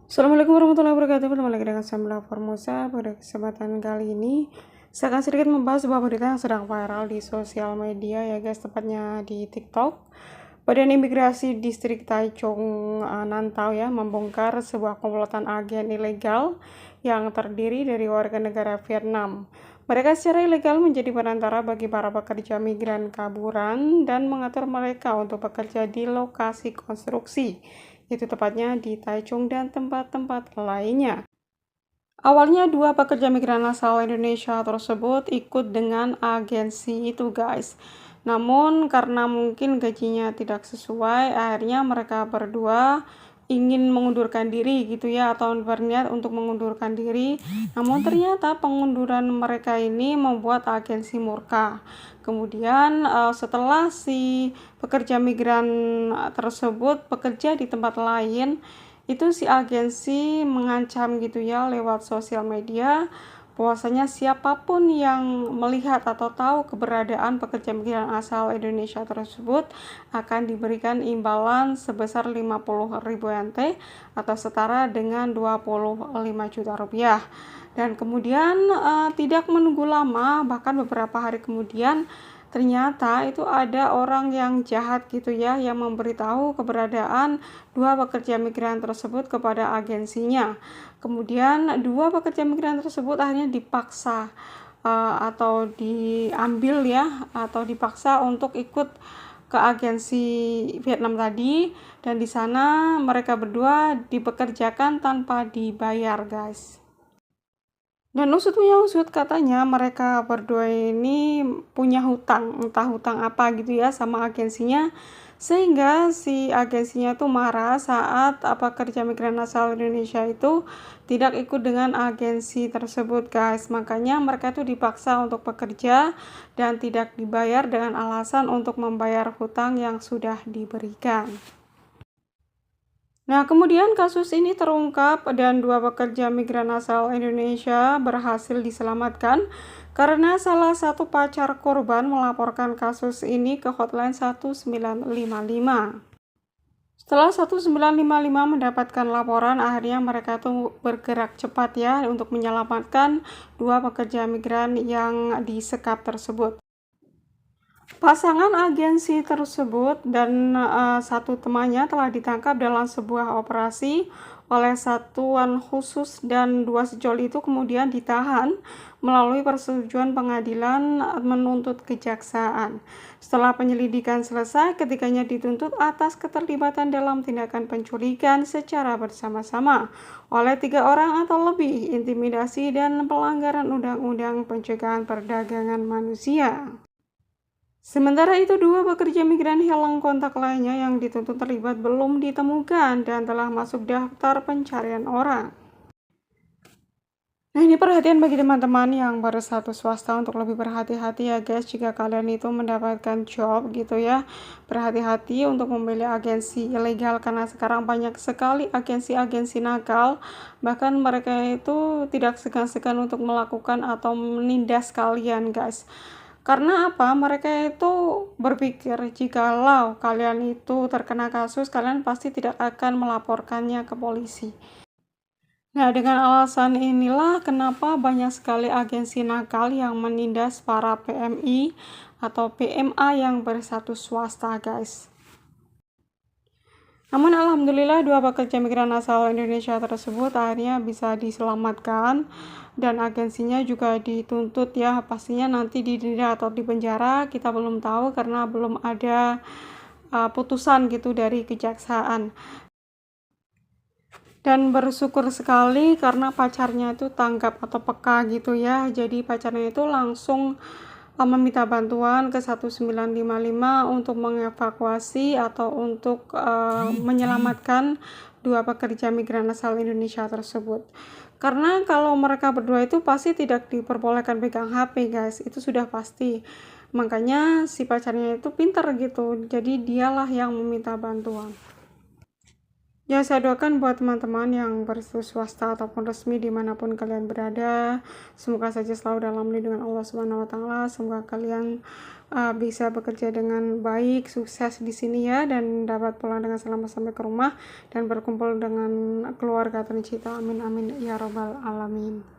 Assalamualaikum warahmatullahi wabarakatuh. Bertemu lagi dengan saya Mila Formosa. Pada kesempatan kali ini saya akan sedikit membahas sebuah berita yang sedang viral di sosial media ya guys, tepatnya di TikTok. Badan Imigrasi Distrik Taichung Nantau ya membongkar sebuah komplotan agen ilegal yang terdiri dari warga negara Vietnam. Mereka secara ilegal menjadi perantara bagi para pekerja migran kaburan dan mengatur mereka untuk bekerja di lokasi konstruksi, itu tepatnya di Taichung dan tempat-tempat lainnya. Awalnya dua pekerja migran asal Indonesia tersebut ikut dengan agensi itu guys. Namun karena mungkin gajinya tidak sesuai, akhirnya mereka berdua ingin mengundurkan diri gitu ya, atau berniat untuk mengundurkan diri. Namun ternyata pengunduran mereka ini membuat agensi murka. Kemudian setelah si pekerja migran tersebut bekerja di tempat lain, itu si agensi mengancam gitu ya lewat sosial media bahwasanya siapapun yang melihat atau tahu keberadaan pekerja migran asal Indonesia tersebut akan diberikan imbalan sebesar 50.000 NT atau setara dengan 25 juta rupiah. Dan kemudian tidak menunggu lama, bahkan beberapa hari kemudian ternyata itu ada orang yang jahat gitu ya, yang memberitahu keberadaan dua pekerja migran tersebut kepada agensinya. Kemudian dua pekerja migran tersebut akhirnya dipaksa atau diambil ya, atau dipaksa untuk ikut ke agensi Vietnam tadi, dan di sana mereka berdua dipekerjakan tanpa dibayar guys. Dan usut punya usut, katanya mereka berdua ini punya hutang, entah hutang apa gitu ya sama agensinya, sehingga si agensinya tuh marah saat kerja migran asal Indonesia itu tidak ikut dengan agensi tersebut guys. Makanya mereka tuh dipaksa untuk bekerja dan tidak dibayar dengan alasan untuk membayar hutang yang sudah diberikan. Nah, kemudian kasus ini terungkap dan dua pekerja migran asal Indonesia berhasil diselamatkan karena salah satu pacar korban melaporkan kasus ini ke hotline 1955. Setelah 1955 mendapatkan laporan, akhirnya mereka tuh bergerak cepat ya untuk menyelamatkan dua pekerja migran yang disekap tersebut. Pasangan agensi tersebut dan satu temannya telah ditangkap dalam sebuah operasi oleh satuan khusus, dan dua sejoli itu kemudian ditahan melalui persetujuan pengadilan menuntut kejaksaan. Setelah penyelidikan selesai, ketiganya dituntut atas keterlibatan dalam tindakan penculikan secara bersama-sama oleh 3 orang atau lebih, intimidasi, dan pelanggaran Undang-Undang Pencegahan Perdagangan Manusia. Sementara itu, dua pekerja migran hilang kontak lainnya yang dituntut terlibat belum ditemukan dan telah masuk daftar pencarian orang. Nah, ini perhatian bagi teman-teman yang berstatus swasta untuk lebih berhati-hati ya guys, jika kalian itu mendapatkan job gitu ya. Berhati-hati untuk memilih agensi ilegal karena sekarang banyak sekali agensi-agensi nakal, bahkan mereka itu tidak segan-segan untuk melakukan atau menindas kalian guys. Karena apa? Mereka itu berpikir jikalau kalian itu terkena kasus, kalian pasti tidak akan melaporkannya ke polisi. Nah, dengan alasan inilah kenapa banyak sekali agensi nakal yang menindas para PMI atau PMA yang berstatus swasta, guys. Namun alhamdulillah dua pekerja migran asal Indonesia tersebut akhirnya bisa diselamatkan dan agensinya juga dituntut ya, pastinya nanti didenda atau dipenjara kita belum tahu karena belum ada putusan gitu dari kejaksaan. Dan bersyukur sekali karena pacarnya itu tanggap atau peka gitu ya, jadi pacarnya itu langsung meminta bantuan ke 1955 untuk mengevakuasi atau untuk menyelamatkan dua pekerja migran asal Indonesia tersebut. Karena kalau mereka berdua itu pasti tidak diperbolehkan pegang HP guys, itu sudah pasti. Makanya si pacarnya itu pintar gitu, jadi dialah yang meminta bantuan. Ya, saya doakan buat teman-teman yang berstatus swasta ataupun resmi dimanapun kalian berada, semoga saja selalu dalam lindungan Allah Subhanahu wa Ta'ala. Semoga kalian bisa bekerja dengan baik, sukses di sini ya, dan dapat pulang dengan selamat sampai ke rumah dan berkumpul dengan keluarga tercinta. Amin amin ya robbal alamin.